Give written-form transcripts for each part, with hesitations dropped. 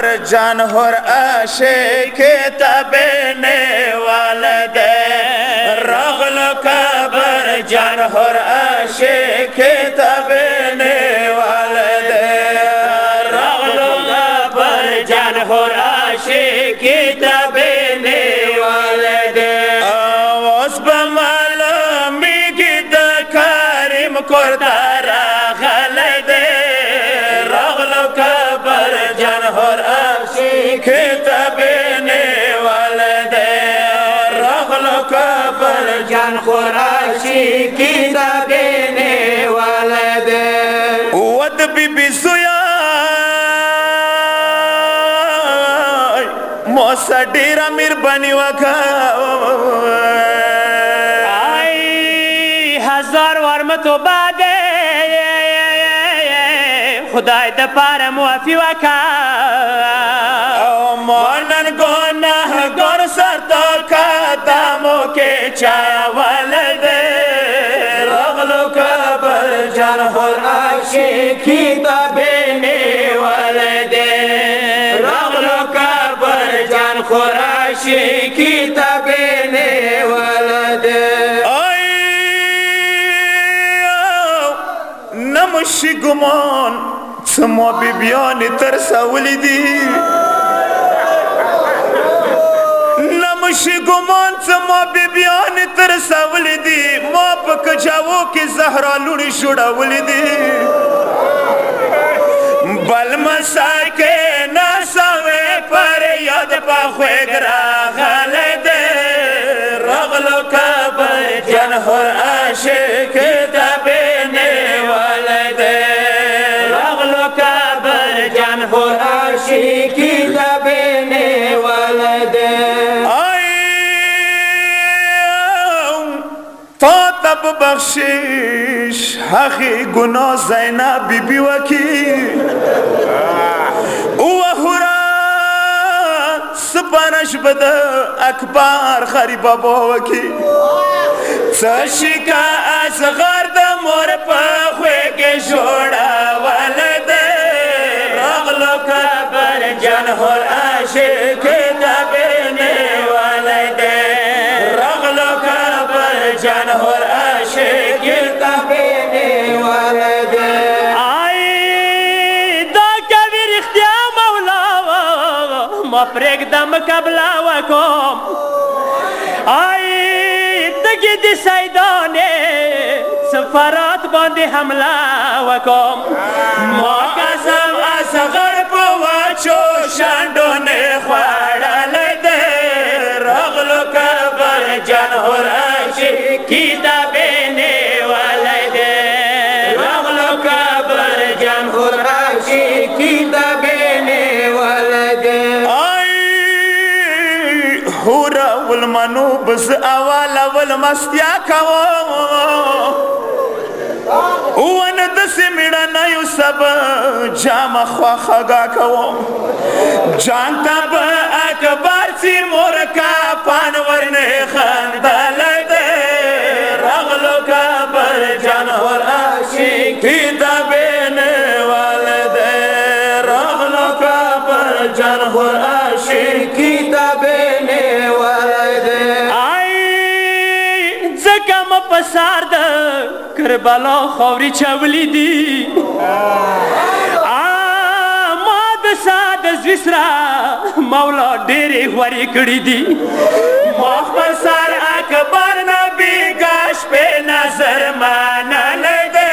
जान और आशिक तबने वाले रगल कबर जान और आशिक तबने वाले रगल कबर जान और आशिक तबने वाले उस बमालमी की दकारिम कोरदारा खलदे रगल कबर जान और आशिक तबने वाले रगल कबर जान और आशिक तबने वाले वद बीबी सुया मोसा डेरा मिर बनी वखा आई हजार वर्म तो बादे खुदाई द पार मुआफी वका मोनन गोनाह गोर सर तो कदमों के चावल दे रगलो कबर जान और आशिक तबने वाले दे रगलो कबर जान और आशिक तबने वाले दे नमशी गुमान समो बिबियान तरसा वलिदी नमशी गुमान समो बिबियान तरसा वलिदी मोप कजावो की जहरा लुड़ी शुड़ा वलिदी बल मसाके ना सवे पर याद पा खुएगरा खाले दे रगलो कबर जन और आशिक तबने वाले दे रगलो कबर जन और आशिक तबने वाले दे तो तब बख्शिश हकी गुनाह ज़ैना बीबी वकी वहुरा सपनश बद अखबार खरीबा बोवकी सशिका असगर द मोर पखवे के जोड़ा वाले दे रगलो कबर जन और आशिक तबने वाले दे रगलो कबर जन और आशिक तबने वाले दे आई दा कबीर इख्तिया मौला मफरेक दम कबला वकोम आई तगी दी सैदाने सफारात बांधे हमला वकोम मौका सब असगर पवाचो शांडोने ख्वाड़ल दे रगलो कबर जन और आशिक तबने वाले दे रगलो कबर जन और आशिक तबने वाले दे हुरा वल मनूबस अवाला वल मस्तिया खाओ वन दस मिड़ा नयु सब जामा ख्वा खगा खाओ जानता ब अकबर सी मोर का पानवर ने खानदाल दे रगलो कबर जन और आशिक तबने वाले दे रगलो कबर जन और आशिक तबने वाले दे आई जकम पसार द करबला खौरी चवली दी माद साद जिसरा मौला डेरे वरी कड़ी दी मोहब्बत सर अकबर नबी गाश पे नजर माना दे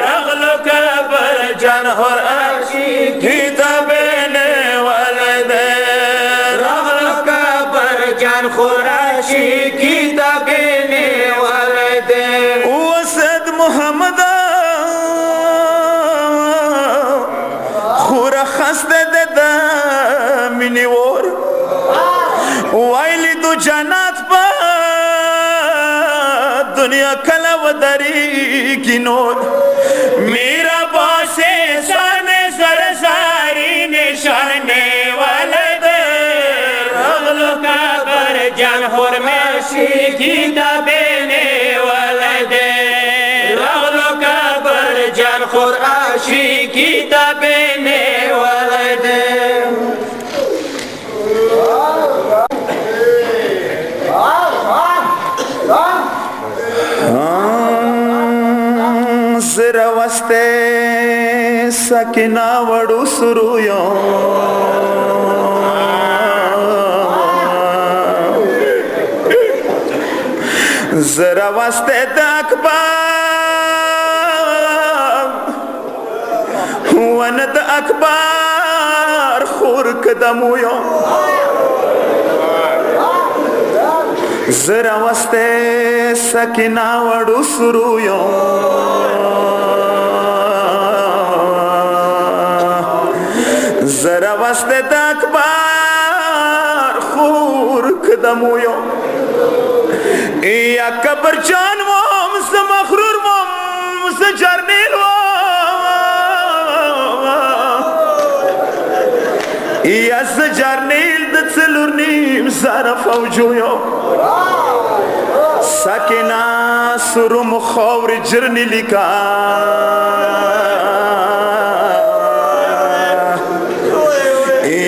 रगलो कबर जन और आशिक तबने वाले दे रगलो कबर जन और आशिक तबने वाले दे वसद मोहम्मद खुरा खस्ते दे मिनी और वाइली दो जन्नत पर दुनिया कला वदरी की नोर मेरा बासे साने सरसारी निशाने वाले दे रगलो कबर जन और आशिक तबने वाले दे रगलो कबर जन और आशिक तबने वाले दे واسطه سکینه وړو سرویو زرا واسطه د اکبر ون د اکبر خور قدمویو زرا واسطه سکینه وړو سرویو زرا واسطه د اکبر خور قدمویو یا کبر جان وام ز مغرور وام ز جرنیل وام یا ز جرنیل د څلور نیم زره فوجو یو سکینه سرو مخاور جرنی لیکا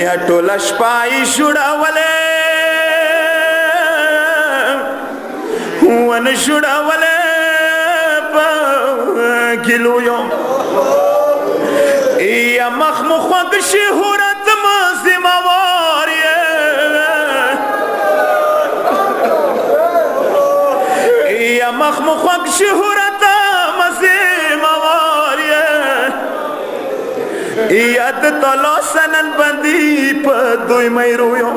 یا ټوله شپه یې شوړولې ون شوړولې په ګلو یو یا مخ مخوږ شهرت مزموار یا مخ مخوږ شهرت مزموار یا د تلو سنن بندي په دوی مې رویو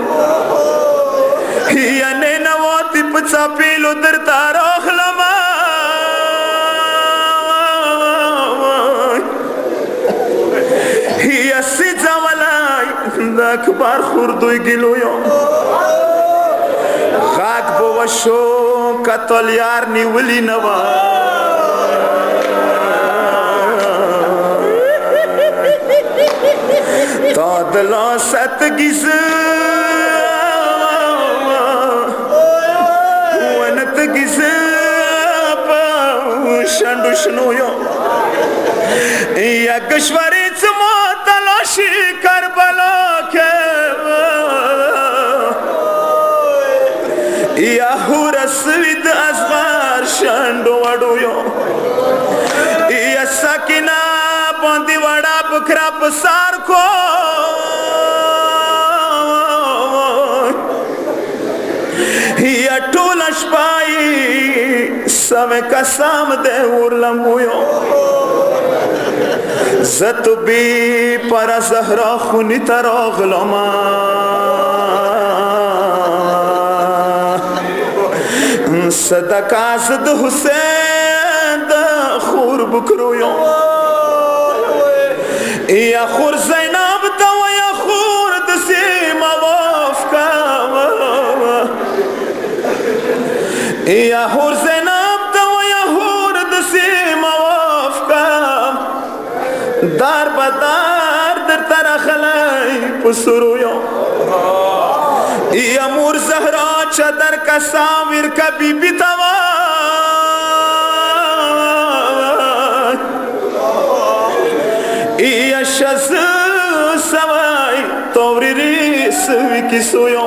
یا نه نواتی پڅا پیلو در تاروخ لما یا سیزا ولای د اکبر خوردوی گلو یو غاک بوشو کتل یار نیولی نوا تا دلا ستگیز شندو شنو یو یا گشوری چمو تلاشی کربلا که یا هورسوید ازغار شندو وڑو یو یا سکینه باندی وڑا بکرا پسار کو یا ټول شپای سمه قسم دې ورلمویو زت بی پر زهرا خونی تراغلما صدقه زد حسین د خور بکرویو یا خور زینب تا و یا خور د سیما وافکا یا خور زینب تا و یا خور د سیما وافکا دار بدار در ترخلی پسرویو یا مور زهرا چدر کا سامیر کا بی بی توا یا شز سوای توری ریس وی سویو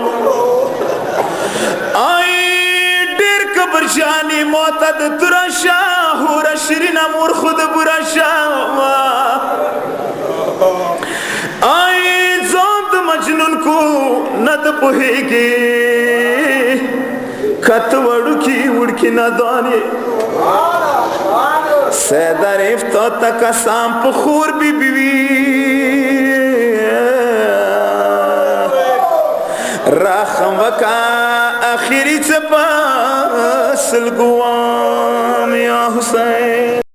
آی دیر کبر جانی معتد ترشا هورا شیرین مور خود برشا آی زود مجنون کو ند پوهیگی کت وڑو کی وڑکی ندانی سیدر افتاتا کا سام پخور بی بیوی راخم وکا آخری چپا سلگوام یا حسین